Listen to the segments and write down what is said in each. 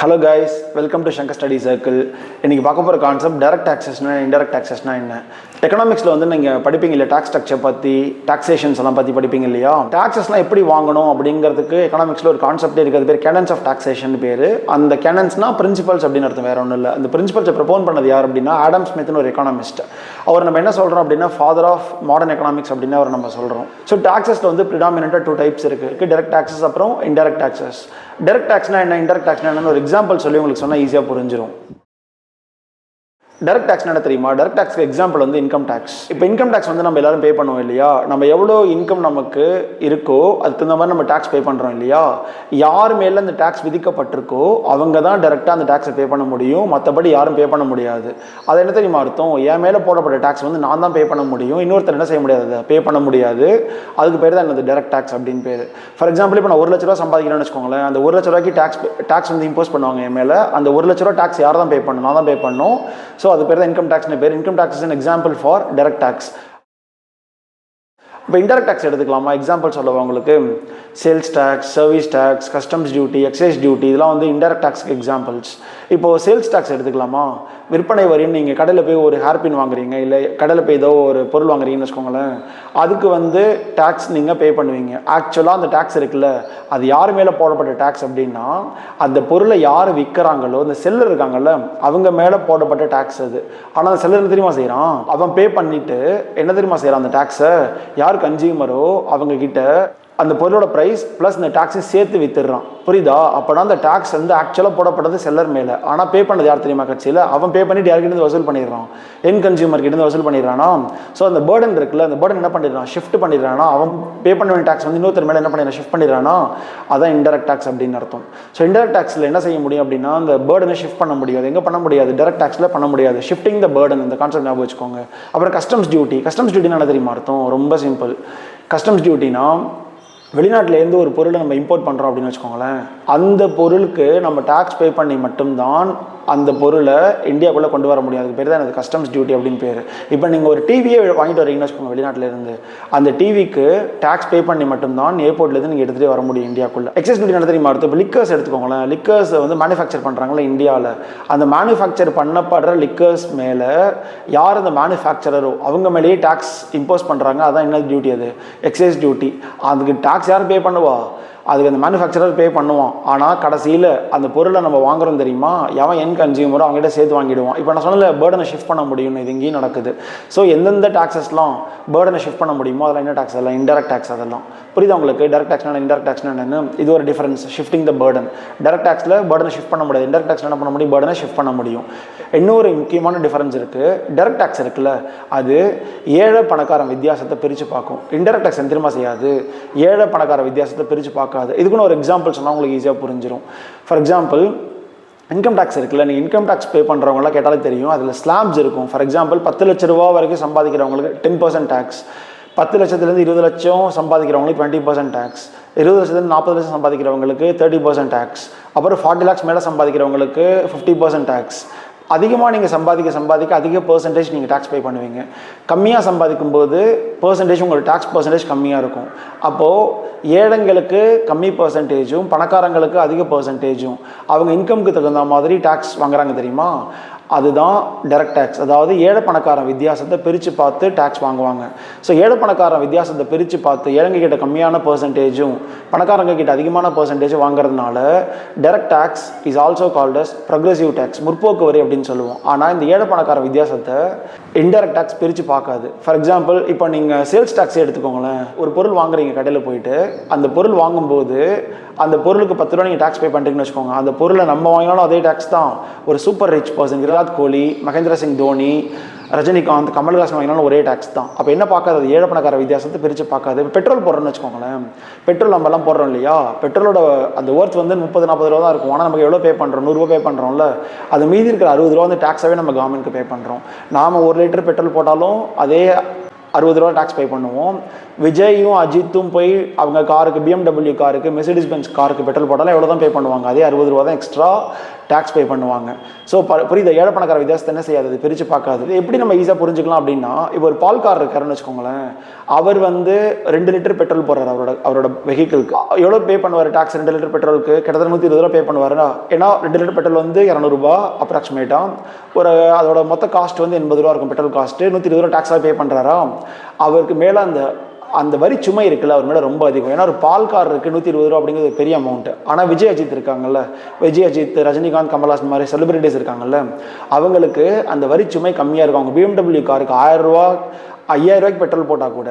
Hello guys, welcome to Shankar study circle. இன்றைக்கி பார்க்க போகிற கான்செப்ட் டைரக்ட் டாக்ஸஸ்னா இன்டெரக்ட் டாக்ஸஸ்னா என்ன. எக்கனாமிக்ஸில் வந்து நீங்கள் படிப்பீங்க இல்லையா, டாக்ஸ் ஸ்ட்ரக்சர் பற்றி, டாக்ஸேஷன்ஸ் எல்லாம் பற்றி படிப்பீங்க இல்லையா. டாக்ஸஸ்லாம் எப்படி வாங்கணும் அப்படிங்கிறதுக்கு எக்கனாமிக்ஸில் ஒரு கான்செப்டே இருக்குது. பேர் கேனன்ஸ் ஆஃப் டாக்ஸேஷன் பேர். அந்த கேனன்ஸ்னால் பிரின்சிபல்ஸ் அப்படின்னு அர்த்தம், வேறு ஒன்றும் இல்லை. அந்த பிரின்சிபல்ஸை ப்ரப்போன் பண்ணது யார் அப்படின்னா ஆடம் ஸ்மித்னு ஒரு எக்கனாமிஸ்ட். அவர் நம்ம என்ன சொல்கிறோம் அப்படின்னா ஃபாதர் ஆஃப் மாடர்ன் எக்கனாமிக்ஸ் அப்படின்னு அவர் நம்ம சொல்கிறோம். ஸோ டாக்ஸஸில் வந்து ப்ரிடாமினெண்ட்டாக 2 டைப்ஸ் இருக்குது. டைரக்ட் டாக்ஸஸ் அப்புறம் இன்டெரக்ட் டாக்ஸஸ். டைரக்ட் டாக்ஸ்னா என்ன, இன்டெரக்ட் டாக்ஸ்னா என்னன்னு ஒரு எக்ஸாம்பிள் சொல்லி உங்களுக்கு சொன்னால் ஈஸியாக புரிஞ்சிடும். டைரக்ட் டாக்ஸ் என்ன தெரியுமா? டைரக்ட் டாக்ஸ்க்கு எக்ஸாம்பிள் வந்து இன்கம் டேக்ஸ். இப்போ இன்கம் டேக்ஸ் வந்து நம்ம எல்லாரும் பே பண்ணுவோம் இல்லையா. நம்ம எவ்வளோ இன்கம் நமக்கு இருக்கோ அதுக்கு தகுந்த மாதிரி நம்ம டேக்ஸ் பே பண்ணுறோம் இல்லையா. யார் மேலே அந்த டேக்ஸ் விதிக்கப்பட்டிருக்கோ அவங்க தான் டைரெக்டாக அந்த டேக்ஸை பே பண்ண முடியும், மற்றபடி யாரும் பே பண்ண முடியாது. அது என்ன தெரியுமா அர்த்தம்? என் மேலே போடப்பட்ட டேக்ஸ் வந்து நான் தான் பே பண்ண முடியும், இன்னொருத்தர் என்ன செய்ய முடியாது, அதை பே பண்ண முடியாது. அதுக்கு பேர் தான் என்னது, டைரக்ட் டேக்ஸ் அப்படின்னு பேர். ஃபார் எக்ஸாம்பிள், இப்போ நான் 1 லட்ச ரூபா சம்பாதிக்கிறேன்னு வச்சுக்கோங்களேன். அந்த 1 லட்ச ரூபாய்க்கு டேக்ஸ் வந்து இம்போஸ் பண்ணுவாங்க என் மேலே. அந்த 1 லட்ச ரூபா டேக்ஸ் யார் தான் பே பண்ணணும், நான் தான் பே பண்ணணும். ஸோ அது பேர் தான் இன்கம் டேக்ஸ் பேர். Income tax is an example for direct tax. இப்போ இன்டெரக்ட் டேக்ஸ் எடுத்துக்கலாமா? எக்ஸாம்பிள் சொல்லுவாங்க உங்களுக்கு. Sales tax, service tax, customs duty, excise duty, இதெல்லாம் வந்து இன்டெரக்ட் டேக்ஸ்க்கு எக்ஸாம்பிள்ஸ். இப்போது சேல்ஸ் டேக்ஸ் எடுத்துக்கலாமா? விற்பனை வரின்னு நீங்கள் கடையில் போய் ஒரு ஹேர்பின் வாங்குறீங்க, இல்லை கடையில் போய் ஏதோ ஒரு பொருள் வாங்குறீங்கன்னு வச்சுக்கோங்களேன். அதுக்கு வந்து டேக்ஸ் நீங்கள் பே பண்ணுவீங்க. ஆக்சுவலாக அந்த டேக்ஸ் இருக்குல்ல, அது யார் மேலே போடப்பட்ட டேக்ஸ் அப்படின்னா அந்த பொருளை யார் விற்கிறாங்களோ அந்த செல்லர் இருக்காங்கல்ல அவங்க மேலே போடப்பட்ட டேக்ஸ் அது. ஆனால் அந்த செல்லர் தெரியுமா செய்கிறான், அவன் பே பண்ணிவிட்டு என்ன தெரியுமா செய்கிறான், அந்த டேக்ஸை யார் கன்சியூமரோ அவங்க கிட்ட அந்த பொருளோட ப்ரைஸ் ப்ளஸ் இந்த டேக்ஸை சேர்த்து வித்துடுறான். புரியுதா? அப்போனா அந்த டேக்ஸ் வந்து ஆக்சுவலாக போடப்பட்டது செல்லர் மேலே, ஆனால் பே பண்ணது யார் தெரியுமா கட்சியில்? அவன் பே பண்ணிட்டு யார்கிட்ட வசூல் பண்ணிடுறான், என் கன்சியூமர் கிட்ட வசூல் பண்ணிடுறானா. ஸோ அந்த பேர்டன் இருக்குல்ல, அந்த பேர்டன் என்ன பண்ணிடுறான், ஷிஃப்ட் பண்ணிடுறானா. அவன் பே பண்ண வேண்டிய டேக்ஸ் வந்து இன்னொருத்தர் மேலே என்ன பண்ணிடுறான், ஷிஃப்ட் பண்ணிடுறானா. அதான் இன்டெரக்ட் டேக்ஸ் அப்படின்னு அர்த்தம். ஸோ இன்டெரக்ட் டேக்ஸில் என்ன செய்ய முடியும் அப்படின்னா அந்த பேர்டனை ஷிஃப்ட் பண்ண முடியாது. எங்கே பண்ண முடியாது? டைரக்ட் டேக்ஸில் பண்ண முடியாது. ஷிஃப்டிங் த பேர்டன், இந்த கான்செப்ட் ஞாபகம் வச்சுக்கோங்க. அப்புறம் கஸ்டம்ஸ் டியூட்டி. கஸ்டம்ஸ் டியூட்டினா என்ன தெரியுமா அர்த்தம்? ரொம்ப சிம்பிள். கஸ்டம்ஸ் டியூட்டினா வெளிநாட்டிலேருந்து ஒரு பொருளை நம்ம இம்போர்ட் பண்ணுறோம் அப்படின்னு வச்சுக்கோங்களேன். அந்த பொருளுக்கு நம்ம டேக்ஸ் பே பண்ணி மட்டும்தான் அந்த பொருளை இந்தியாவுக்குள்ளே கொண்டு வர முடியாது. அதுக்கு பேர் தான் எனக்கு கஸ்டம்ஸ் டியூட்டி அப்படின்னு பேர். இப்போ நீங்கள் ஒரு டிவியே வாங்கிட்டு வரீங்கன்னு வச்சுக்கோங்க வெளிநாட்டிலேருந்து, அந்த டிவிக்கு டேக்ஸ் பே பண்ணி மட்டும்தான் ஏர்போர்ட்லேருந்து நீங்கள் எடுத்துகிட்டே வர முடியும் இந்தியாவுக்குள்ளே. எக்ஸைஸ் டியூட்டி என்ன தெரியுமா அர்த்தம்? இப்போ லிக்கர்ஸ் எடுத்துக்கோங்களேன். லிக்கர்ஸ் வந்து மேனுஃபேக்சர் பண்ணுறாங்களா இந்தியாவில். அந்த மேனுஃபேக்சர் பண்ணப்படுற லிக்கர்ஸ் மேலே யார் அந்த மேனுஃபேக்சரரோ அவங்க மேலேயே டேக்ஸ் இம்போஸ் பண்ணுறாங்க. அதான் என்ன டியூட்டி? அது எக்ஸைஸ் டியூட்டி. அதுக்கு டேக்ஸ் யார் பே பண்ணுவா? அதுக்கு அந்த மேனுஃபேக்சரர் பே பண்ணுவான். ஆனால் கடைசியில் அந்த பொருளை நம்ம வாங்குறோம் தெரியுமா, எவன் என் கன்சியூமரோ அவங்ககிட்ட சேர்த்து வாங்கிடுவான். இப்போ நான் சொன்னல பேர்டனை ஷிஃப்ட் பண்ண முடியும்னு, இது இங்கேயும் நடக்குது. ஸோ எந்தெந்த டாக்ஸஸ்லாம் பேர்டனை ஷிஃப்ட் பண்ண முடியுமோ அதெல்லாம் என்ன டாக்ஸ்? அதெல்லாம் இன்டெரக்ட் டாக்ஸ். அதெல்லாம் புரியுது உங்களுக்கு? டைரக்ட் டாக்ஸ்னா இன்டெரக்ட் டாக்ஸ்னா என்னன்னு? இது ஒரு difference. Shifting the burden. Direct டாக்ஸில் பேர்டனை ஷிஃப்ட் பண்ண முடியாது. இன்டெரக்ட் டாக்ஸ் என்ன பண்ண முடியும்? பேர்டனை ஷிஃப்ட் பண்ண முடியும். இன்னொரு முக்கியமான டிஃபரன்ஸ் இருக்குது. டைரக்ட் டாக்ஸ் இருக்குல்ல, அது ஏழை பணக்காரன் வித்தியாசத்தை பிரித்து பார்க்கும். இன்டெரக்ட் டாக்ஸ் என்ன தெரியுமா செய்யாது? ஏழை பணக்கார வித்தியாசத்தை பிரித்து பார்க்காது. இதுக்குன்னு ஒரு எக்ஸாம்பிள் சொன்னால் உங்களுக்கு ஈஸியாக புரிஞ்சிடும். ஃபார் எக்ஸாம்பிள், இன்கம் டேக்ஸ் இருக்குல்ல, நீங்கள் இன்கம் டேக்ஸ் பே பண்ணுறவங்களாம் கேட்டாலே தெரியும். அதில் ஸ்லாப்ஸ் இருக்கும். ஃபார் எக்ஸாம்பிள் 10 லட்ச ரூபா வரைக்கும் சம்பாதிக்கிறவங்களுக்கு 10% டேக்ஸ், 10 லட்சத்துலேருந்து 20 லட்சம் சம்பாதிக்கிறவங்களுக்கு 20% டேக்ஸ், 20 லட்சத்துலேருந்து 40 லட்சம் சம்பாதிக்கிறவங்களுக்கு 30% டேக்ஸ், அப்புறம் 40 lakhs மேலே சம்பாதிக்கிறவங்களுக்கு 50% டேக்ஸ். அதிகமாக நீங்கள் சம்பாதிக்க அதிக பர்சன்டேஜ் நீங்கள் டேக்ஸ் பே பண்ணுவீங்க. கம்மியாக சம்பாதிக்கும் போது பர்சன்டேஜ் உங்களோட டேக்ஸ் பர்சன்டேஜ் கம்மியாக இருக்கும். அப்போது ஏழைங்களுக்கு கம்மி பர்சன்டேஜும் பணக்காரங்களுக்கு அதிக பர்சன்டேஜும் அவங்க இன்கம்க்கு தகுந்த மாதிரி டேக்ஸ் வாங்குறாங்க தெரியுமா. அதுதான் டைரக்ட் டேக்ஸ். அதாவது ஏழை பணக்காரன் வித்தியாசத்தை பிரித்து பார்த்து டேக்ஸ் வாங்குவாங்க. ஸோ ஏழை பணக்காரன் வித்தியாசத்தை பிரித்து பார்த்து ஏழைங்க கிட்ட கம்மியான பர்சன்டேஜும் பணக்காரங்க கிட்ட அதிகமான பர்சன்டேஜும் வாங்குறதுனால direct tax is also called as progressive tax, முற்போக்கு வரி அப்படின்னு சொல்லுவோம். ஆனால் இந்த ஏழை பணக்கார வித்தியாசத்தை இன்டெரக்ட் டேக்ஸ் பிரித்து பார்க்காது. ஃபார் எக்ஸாம்பிள், இப்போ நீங்கள் சேல்ஸ் டேக்ஸே எடுத்துக்கோங்களேன். ஒரு பொருள் வாங்குறீங்க கடையில் போயிட்டு, அந்த பொருள் வாங்கும்போது அந்த பொருளுக்கு 10 ரூபா நீங்கள் டேக்ஸ் பே பண்ணுறீங்கன்னு வச்சுக்கோங்க. அந்த பொருளை நம்ம வாங்கினாலும் அதே டேக்ஸ் தான். ஒரு super rich person, Virat Kohli, Mahendra Singh Dhoni, Rajinikanth, Kamal Haasan வாங்கினாலும் ஒரே டேக்ஸ் தான். அப்போ என்ன பார்க்காது? அது ஏழை பணக்கார வித்தியாசத்தை பிரித்து பார்க்காது. இப்போ பெட்ரோல் போடுறோன்னு வச்சுக்கோங்களேன். பெட்ரோல் நம்மலாம் போடுறோம் இல்லையா, பெட்ரோலோட அந்த ஒர்த் வந்து 30-40 ரூபா தான் இருக்கும். ஆனால் நமக்கு எவ்வளோ பே பண்ணுறோம்? 100 ரூபா பே பண்ணுறோம்ல. அது மீதி இருக்கிற 60 ரூபா வந்து டேக்ஸாகவே நம்ம கவர்மெண்ட்டுக்கு பே பண்ணுறோம். நாம் 1 லிட்டர் பெட்ரோல் போட்டாலும் அதே 60 ரூபா டேக்ஸ் பே பண்ணுவோம். விஜயும் அஜித்தும் போய் அவங்க காருக்கு, BMW காருக்கு, மெர்சிடிஸ் பென்ஸ் காருக்கு பெட்ரோல் போட்டாலும் எவ்வளோ தான் பே பண்ணுவாங்க? அதே 60 ரூபா தான் எக்ஸ்ட்ரா டேக்ஸ் பே பண்ணுவாங்க. ஸோ புரியுது, ஏழை பணக்கார வித்தியாசத்தை என்ன செய்யாது, பிரித்து பார்க்காது. இது எப்படி நம்ம ஈஸியாக புரிஞ்சுக்கலாம் அப்படின்னா, இப்போ ஒரு பால்காரர் இருக்காருன்னு வச்சுக்கோங்களேன், அவர் வந்து 2 லிட்டர் பெட்ரோல் போடுறாரு அவரோட வெஹிக்கிளுக்கு. எவ்வளோ பே பண்ணுவார் டேக்ஸ்? 2 லிட்டர் பெட்ரோலுக்கு கிட்டத்தட்ட 120 ரூபா பே பண்ணுவாருன்னா, ஏன்னா 2 லிட்டர் பெட்ரோல் வந்து 200 ரூபா அப்ராக்சிமேட்டாக. ஒரு அதோட மொத்த காஸ்ட் வந்து 80 ரூபா இருக்கும் பெட்ரோல் காஸ்ட்டு. 120 ரூபா டேக்ஸாக பே பண்ணுறாரா, அவருக்கு மேலே அந்த வரி சுமை இருக்குல்ல அவர் மேலே ரொம்ப அதிகம். ஏன்னா ஒரு பால்காரருக்கு 120 ரூபா அப்படிங்கிறது ஒரு பெரிய அமௌண்ட்டு. ஆனால் விஜய் அஜித் இருக்காங்கல்ல, விஜய் அஜித், ரஜினிகாந்த், கமல்ஹாசன் மாதிரி செலிபிரிட்டிஸ் இருக்காங்கல்ல, அவங்களுக்கு அந்த வரி சுமை கம்மியாக இருக்கும். அவங்க BMW காருக்கு 1000 ரூபா 5000 ரூபாய்க்கு பெட்ரோல் போட்டால் கூட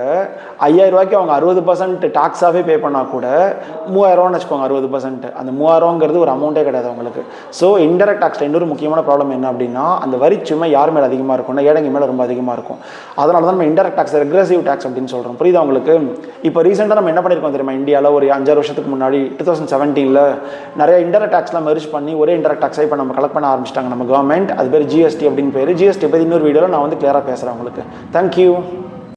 5000 ரூபாய்க்கு அவங்க 60% டாக்ஸாகவே பே பண்ணால் கூட 3000 ரூபான்னு வச்சுக்கோங்க. 60% அந்த 3000 ரூபாங்கிறது ஒரு அமௌண்ட்டே கிடையாது அவங்களுக்கு. ஸோ இன்டெரக்ட் டாக்ஸில் இன்னொரு முக்கியமான ப்ராப்ளம் என்ன அப்படின்னா, அந்த வரி சுமை யார் மேலே அதிகமாக இருக்கும்னா ஏழைங்க மேலே ரொம்ப அதிகமாக இருக்கும். அதனால தான் நம்ம இன்டெரக்ட் டாக்ஸ், ரெக்ரெசிவ் டாக்ஸ் அப்படின்னு சொல்கிறோம். புரியுது உங்களுக்கு? இப்போ ரீசெண்டாக நம்ம என்ன பண்ணியிருக்கோம் தெரியுமா, இந்தியாவில் ஒரு 5-6 வருஷத்துக்கு முன்னாடி 2017 நிறைய இன்டெரக்ட் டாக்ஸ்லாம் மெர்ஜ் பண்ணி ஒரே இன்டெரக்ட் டாக்ஸை இப்போ நம்ம கலெக்ட் பண்ண ஆரம்பிச்சிட்டாங்க நம்ம கவர்மெண்ட். அது பேர் GST அப்படின்னு பேர். GST பற்றி இன்னொரு வீடியோவில் நான் வந்து கிளியராக பேசுகிறேன் உங்களுக்கு. தேங்க்யூ.